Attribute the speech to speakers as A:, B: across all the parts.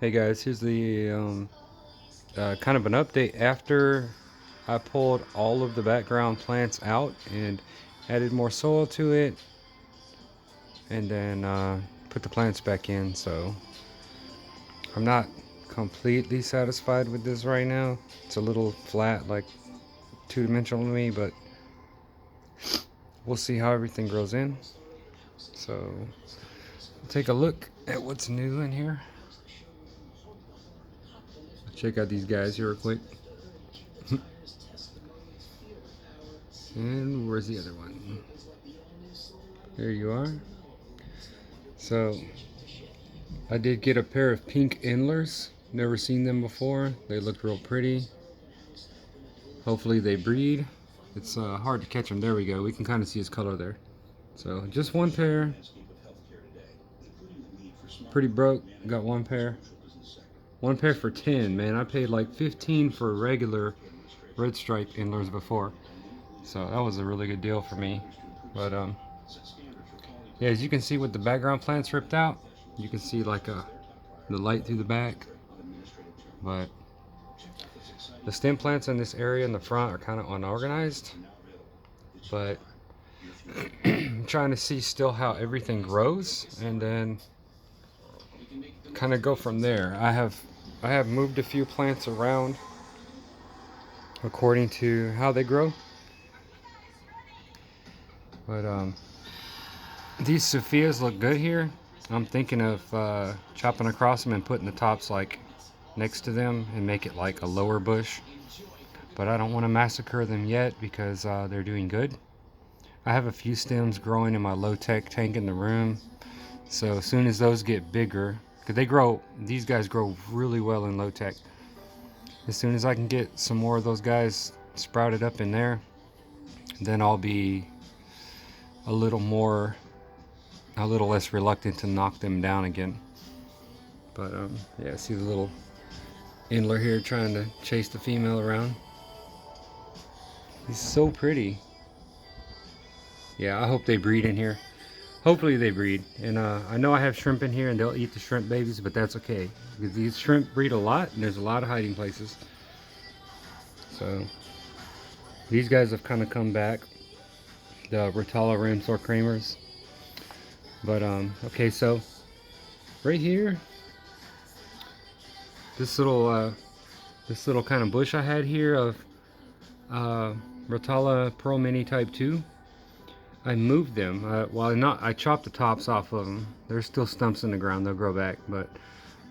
A: Hey guys, here's the kind of an update after I pulled all of the background plants out and added more soil to it, and then put the plants back in. So I'm not completely satisfied with this right now. It's a little flat, like two-dimensional to me, but we'll see how everything grows in. So take a look at what's new in here. Check out these guys here real quick. And where's the other one? There you are. So I did get a pair of pink endlers. Never seen them before. They look real pretty. Hopefully they breed. It's hard to catch them. There we go. We can kind of see his color there. So just one pair. Pretty broke. Got one pair. One pair for 10, man. I paid like 15 for regular red stripe endlers before. So that was a really good deal for me. But yeah, as you can see with the background plants ripped out, you can see like the light through the back. But the stem plants in this area in the front are kind of unorganized. But I'm trying to see still how everything grows and then kind of go from there. I have moved a few plants around according to how they grow. But these Sophias look good here. I'm thinking of chopping across them and putting the tops like next to them and make it like a lower bush. But I don't want to massacre them yet because they're doing good. I have a few stems growing in my low-tech tank in the room. So as soon as those get bigger, because these guys grow really well in low-tech. As soon as I can get some more of those guys sprouted up in there, then I'll be a little less reluctant to knock them down again. But yeah, see the little endler here trying to chase the female around. He's so pretty. Yeah, I hope they breed in here. Hopefully they breed. And I know I have shrimp in here and they'll eat the shrimp babies, but that's okay. Because these shrimp breed a lot and there's a lot of hiding places. So these guys have kind of come back. The Rotala Ramsor Kramers. But okay, so right here, this little kind of bush I had here of Rotala Pearl Mini Type 2. I moved them. I chopped the tops off of them. There's still stumps in the ground. They'll grow back, but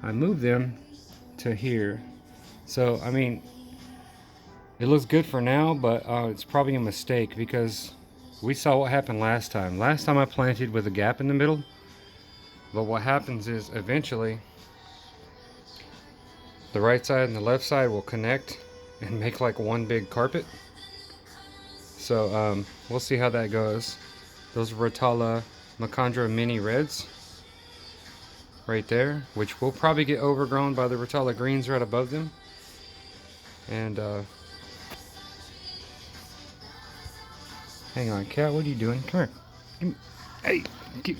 A: I moved them to here. So I mean, it looks good for now, but it's probably a mistake because we saw what happened last time. Last time I planted with a gap in the middle, but what happens is eventually the right side and the left side will connect and make like one big carpet. So we'll see how that goes. Those Rotala Macandra Mini Reds right there, which will probably get overgrown by the Rotala Greens right above them. And hang on, cat, what are you doing? Come here. Hey, keep.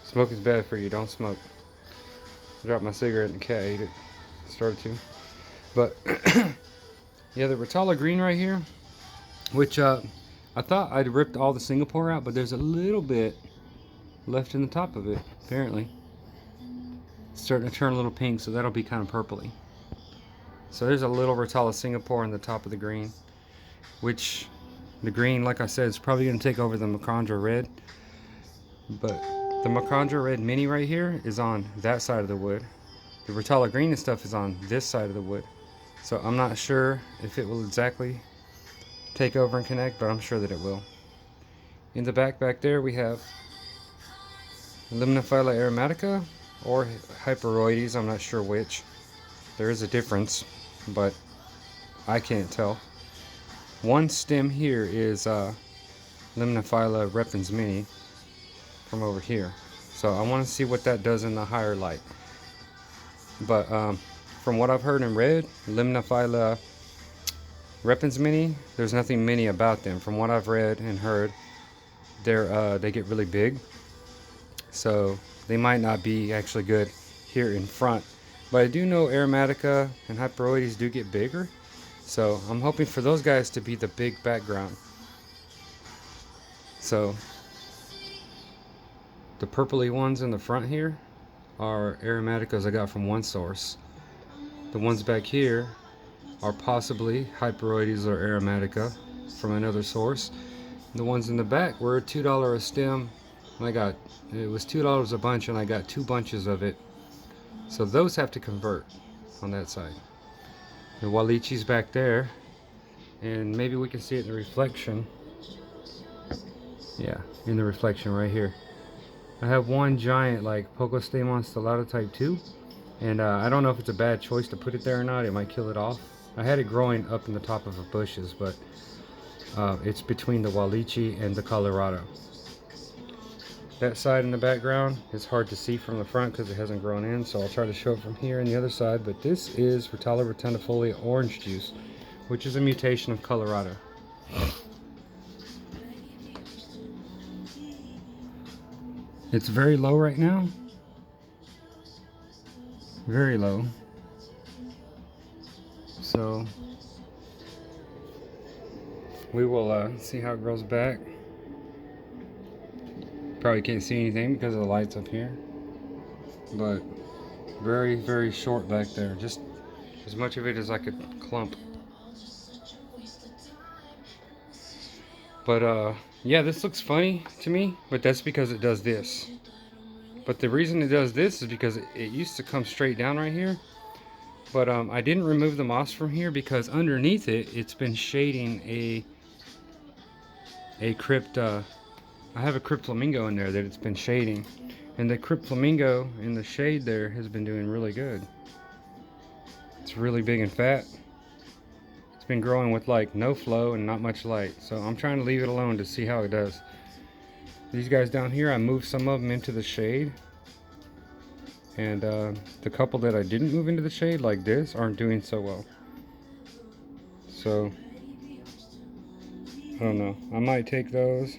A: Smoke is bad for you. Don't smoke. I dropped my cigarette and the cat ate it. Started to. But yeah, the Rotala Green right here, which I thought I'd ripped all the Singapore out, but there's a little bit left in the top of it, apparently. It's starting to turn a little pink, so that'll be kind of purpley. So there's a little Rotala Singapore in the top of the green, which the green, like I said, is probably going to take over the Macandra Red. But the Macandra Red Mini right here is on that side of the wood. The Rotala Green and stuff is on this side of the wood. So I'm not sure if it will exactly take over and connect, but I'm sure that it will. In the back there we have Limnophylla aromatica or Hyperoides, I'm not sure which. There is a difference, but I can't tell. One stem here is Limnophylla repens mini from over here. So I want to see what that does in the higher light. But from what I've heard and read, Limnophylla repens mini, there's nothing mini about them. From what I've read and heard, they get really big. So they might not be actually good here in front. But I do know Aromatica and Hyperoides do get bigger, so I'm hoping for those guys to be the big background. So the purpley ones in the front here are Aromaticas I got from one source. The ones back here are possibly Hyperoides or Aromatica from another source. The ones in the back were $2 a stem. It was $2 a bunch, and I got 2 bunches of it. So those have to convert on that side. The Walichi's back there, and maybe we can see it in the reflection. Yeah, in the reflection right here. I have one giant like Pocostemon stellata type 2, and I don't know if it's a bad choice to put it there or not. It might kill it off. I had it growing up in the top of the bushes, but it's between the Walichi and the Colorado. That side in the background is hard to see from the front because it hasn't grown in, so I'll try to show it from here and the other side. But this is Rotala rotundifolia orange juice, which is a mutation of Colorado. It's very low right now. Very low. So we will see how it grows back. Probably can't see anything because of the lights up here, but very, very short back there. Just as much of it as I could clump. But yeah, this looks funny to me, but that's because it does this. But the reason it does this is because it used to come straight down right here. But I didn't remove the moss from here because underneath it, it's been shading a crypt. I have a crypt flamingo in there that it's been shading, and the crypt flamingo in the shade there has been doing really good. It's really big and fat. It's been growing with like no flow and not much light, so I'm trying to leave it alone to see how it does. These guys down here, I moved some of them into the shade, and the couple that I didn't move into the shade like this aren't doing so well. So I don't know, I might take those.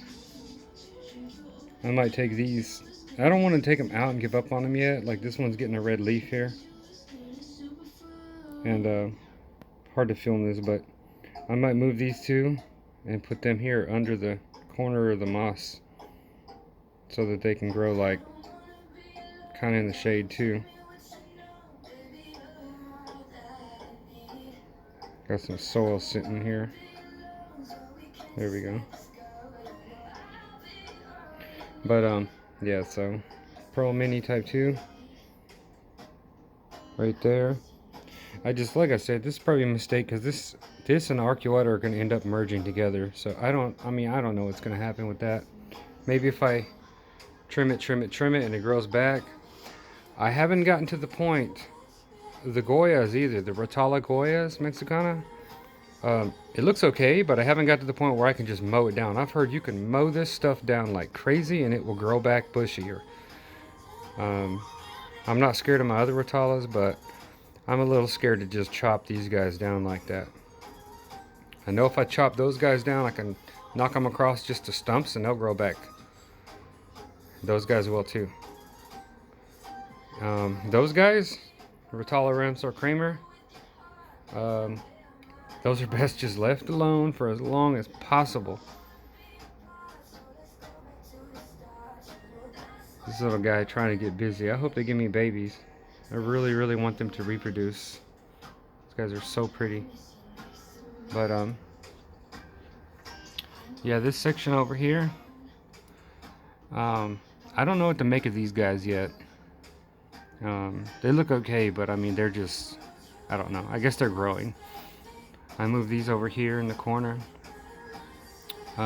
A: I might take these. I don't want to take them out and give up on them yet. Like this one's getting a red leaf here. And hard to film this, but I might move these two and put them here under the corner of the moss so that they can grow like kind of in the shade too. Got some soil sitting here. There we go. But yeah, so Pearl Mini type 2 right there. Like I said, this is probably a mistake because this and Arcuata are going to end up merging together. So I don't know what's going to happen with that. Maybe if I trim it and it grows back. I haven't gotten to the point the Goyas either, the Rotala Goyas Mexicana. It looks okay, but I haven't got to the point where I can just mow it down. I've heard you can mow this stuff down like crazy and it will grow back bushier. I'm not scared of my other Rotalas, but I'm a little scared to just chop these guys down like that. I know if I chop those guys down, I can knock them across just to stumps and they'll grow back. Those guys will too. Those guys, Rotala Ramsor Kramer, those are best just left alone for as long as possible. This little guy trying to get busy. I hope they give me babies. I really, really want them to reproduce. These guys are so pretty. But yeah, this section over here, I don't know what to make of these guys yet. They look okay, but I mean, they're just, I don't know. I guess they're growing. I moved these over here in the corner.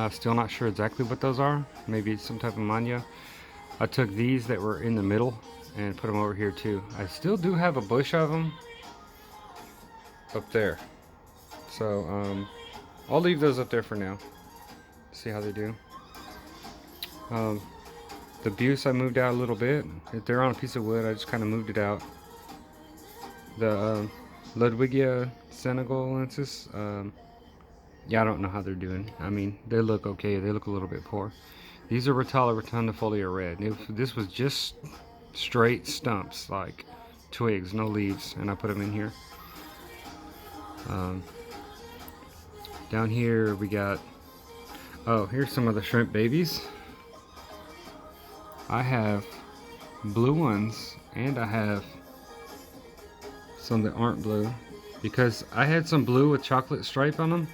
A: Still not sure exactly what those are. Maybe it's some type of mania. I took these that were in the middle and put them over here too. I still do have a bush of them up there. So I'll leave those up there for now. See how they do. The Buse I moved out a little bit. If they're on a piece of wood, I just kind of moved it out. The Ludwigia senegalensis, yeah, I don't know how they're doing. I mean, they look okay. They look a little bit poor. These are Rotala rotundifolia red. If this was just straight stumps, like twigs, no leaves, and I put them in here. Down here we got, oh, here's some of the shrimp babies. I have blue ones and I have some that aren't blue, because I had some blue with chocolate stripe on them,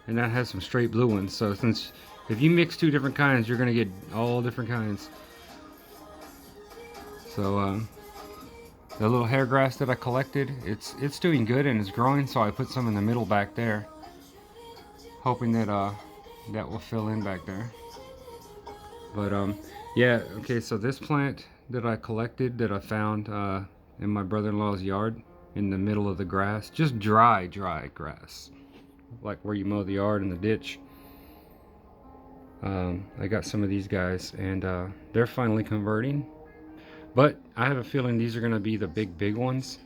A: and I had some straight blue ones. So since if you mix two different kinds, you're gonna get all different kinds. So the little hair grass that I collected, it's doing good and it's growing, so I put some in the middle back there, hoping that that will fill in back there. But yeah, okay, so this plant that I collected, that I found in my brother-in-law's yard, in the middle of the grass, just dry grass, like where you mow the yard and the ditch. I got some of these guys, and they're finally converting, but I have a feeling these are going to be the big ones,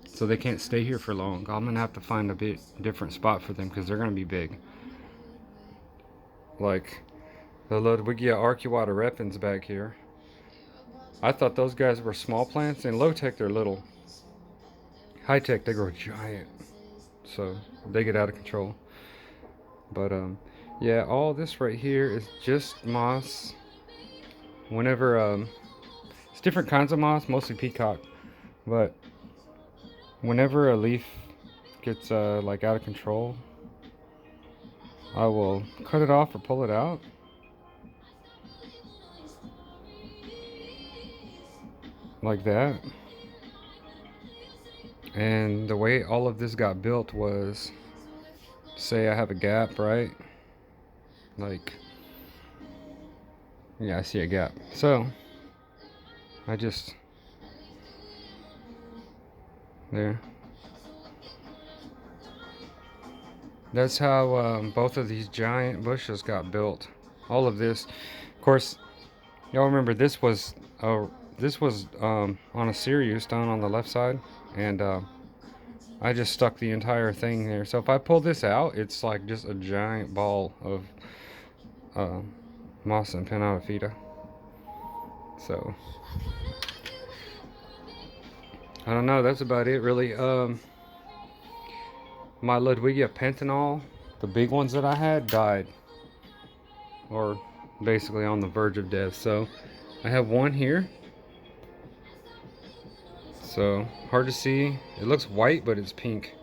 A: so they can't stay here for long. I'm going to have to find a bit different spot for them, because they're going to be big. Like the Ludwigia arcuata repens back here, I thought those guys were small plants. In low tech they're little. High tech they grow giant, so they get out of control. But yeah, all this right here is just moss. Whenever it's different kinds of moss, mostly peacock, but whenever a leaf gets like out of control, I will cut it off or pull it out. Like that. And the way all of this got built was, say I have a gap, right? Like, yeah, I see a gap. So I just, there. That's how both of these giant bushes got built. All of this, of course, y'all remember this was on a cereal stone on the left side, and I just stuck the entire thing there. So if I pull this out, it's like just a giant ball of moss and Pinnatifida. So I don't know, that's about it really. My Ludwigia pentanol, the big ones that I had, died, or basically on the verge of death. So I have one here, so hard to see. It looks white, but it's pink.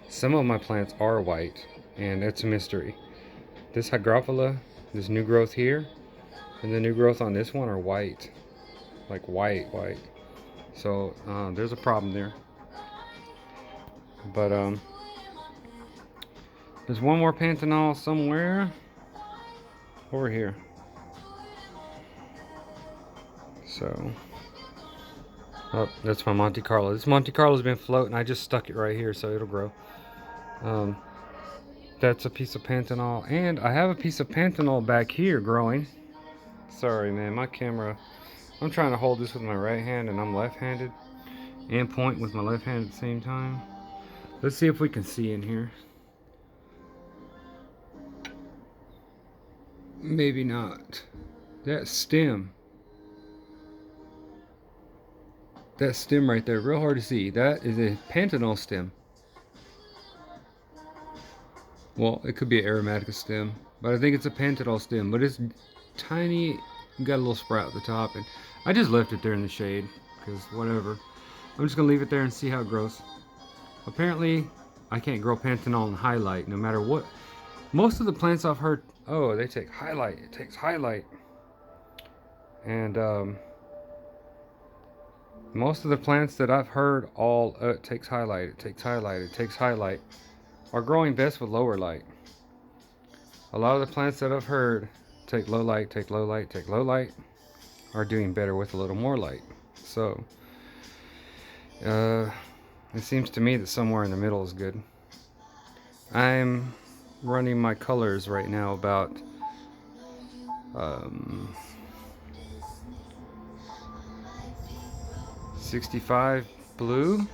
A: Some of my plants are white, and it's a mystery. This Hygrophila, this new growth here, and the new growth on this one are white, like white. So there's a problem there. But there's one more pentanol somewhere over here. So, oh, that's my Monte Carlo. This Monte Carlo's been floating. I just stuck it right here so it'll grow. That's a piece of pentanol, and I have a piece of pentanol back here growing. Sorry, man, my camera. I'm trying to hold this with my right hand, and I'm left-handed, and point with my left hand at the same time. Let's see if we can see in here. Maybe not. That stem right there, real hard to see. That is a pentanol stem. Well, it could be an aromatica stem, but I think it's a pentanol stem. But it's tiny, got a little sprout at the top, and I just left it there in the shade, because whatever. I'm just gonna leave it there and see how it grows. Apparently, I can't grow pentanol in highlight, no matter what. Most of the plants I've heard, oh, they take highlight. It takes highlight. And most of the plants that I've heard, all it takes highlight, it takes highlight, it takes highlight, are growing best with lower light. A lot of the plants that I've heard take low light, take low light, take low light, are doing better with a little more light. So it seems to me that somewhere in the middle is good. I'm running my colors right now about 65 blue,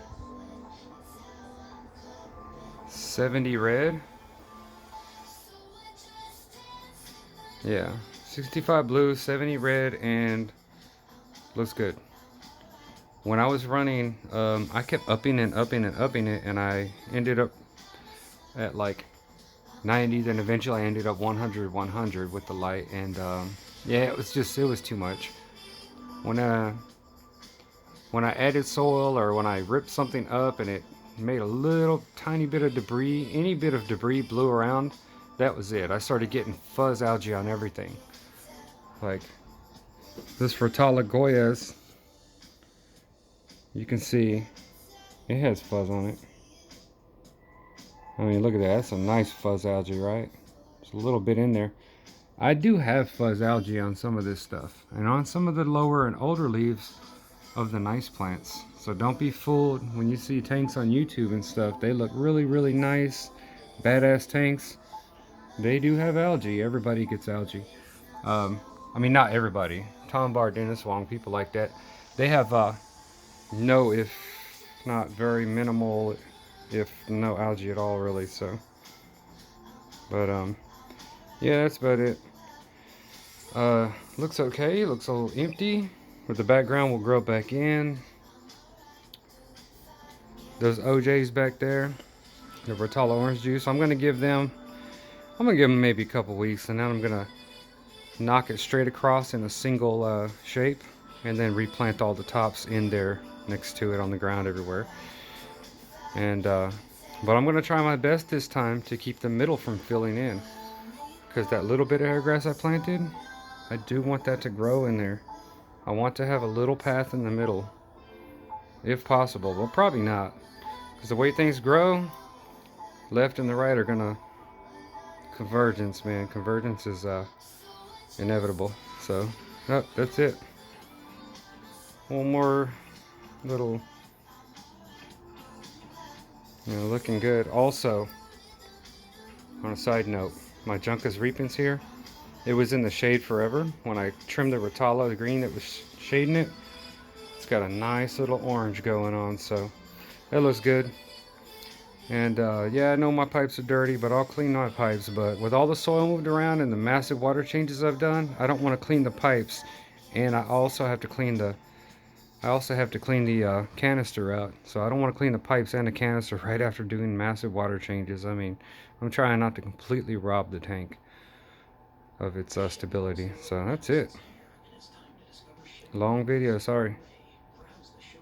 A: 70 red. Yeah, 65 blue, 70 red, and looks good. when I was running, I kept upping and upping and upping it, and I ended up at like 90. Then eventually I ended up 100 with the light, and yeah, it was too much. When uh when I added soil, or when I ripped something up and it made a little tiny bit of debris, any bit of debris blew around, that was it. I started getting fuzz algae on everything. Like this Rotala Goyas, you can see it has fuzz on it. I mean, look at that. That's a nice fuzz algae, right? There's a little bit in there. I do have fuzz algae on some of this stuff, and on some of the lower and older leaves of the nice plants. So don't be fooled when you see tanks on YouTube and stuff. They look really, really nice, badass tanks. They do have algae. Everybody gets algae. I mean, not everybody. Tom Barr, Dennis Wong, people like that. They have no, if not very minimal, if no algae at all, really. So, but yeah, that's about it. Looks okay. Looks a little empty. With the background, we'll grow back in. Those OJs back there, the Rotala orange juice. I'm gonna give them maybe a couple weeks, and then I'm gonna knock it straight across in a single shape, and then replant all the tops in there next to it on the ground everywhere. And but I'm gonna try my best this time to keep the middle from filling in, because that little bit of hairgrass I planted, I do want that to grow in there. I want to have a little path in the middle, if possible. Well, probably not, because the way things grow, left and the right are gonna convergence, man. Convergence is inevitable. So, oh, that's it. One more little, looking good. Also, on a side note, my Juncus repens here, it was in the shade forever. When I trimmed the Rotala, the green that was shading it, it's got a nice little orange going on, so that looks good. And yeah, I know my pipes are dirty, but I'll clean my pipes. But with all the soil moved around and the massive water changes I've done, I don't want to clean the pipes. And I also have to clean the canister out. So I don't want to clean the pipes and the canister right after doing massive water changes. I mean, I'm trying not to completely rob the tank of its stability. So that's it. Long video, sorry.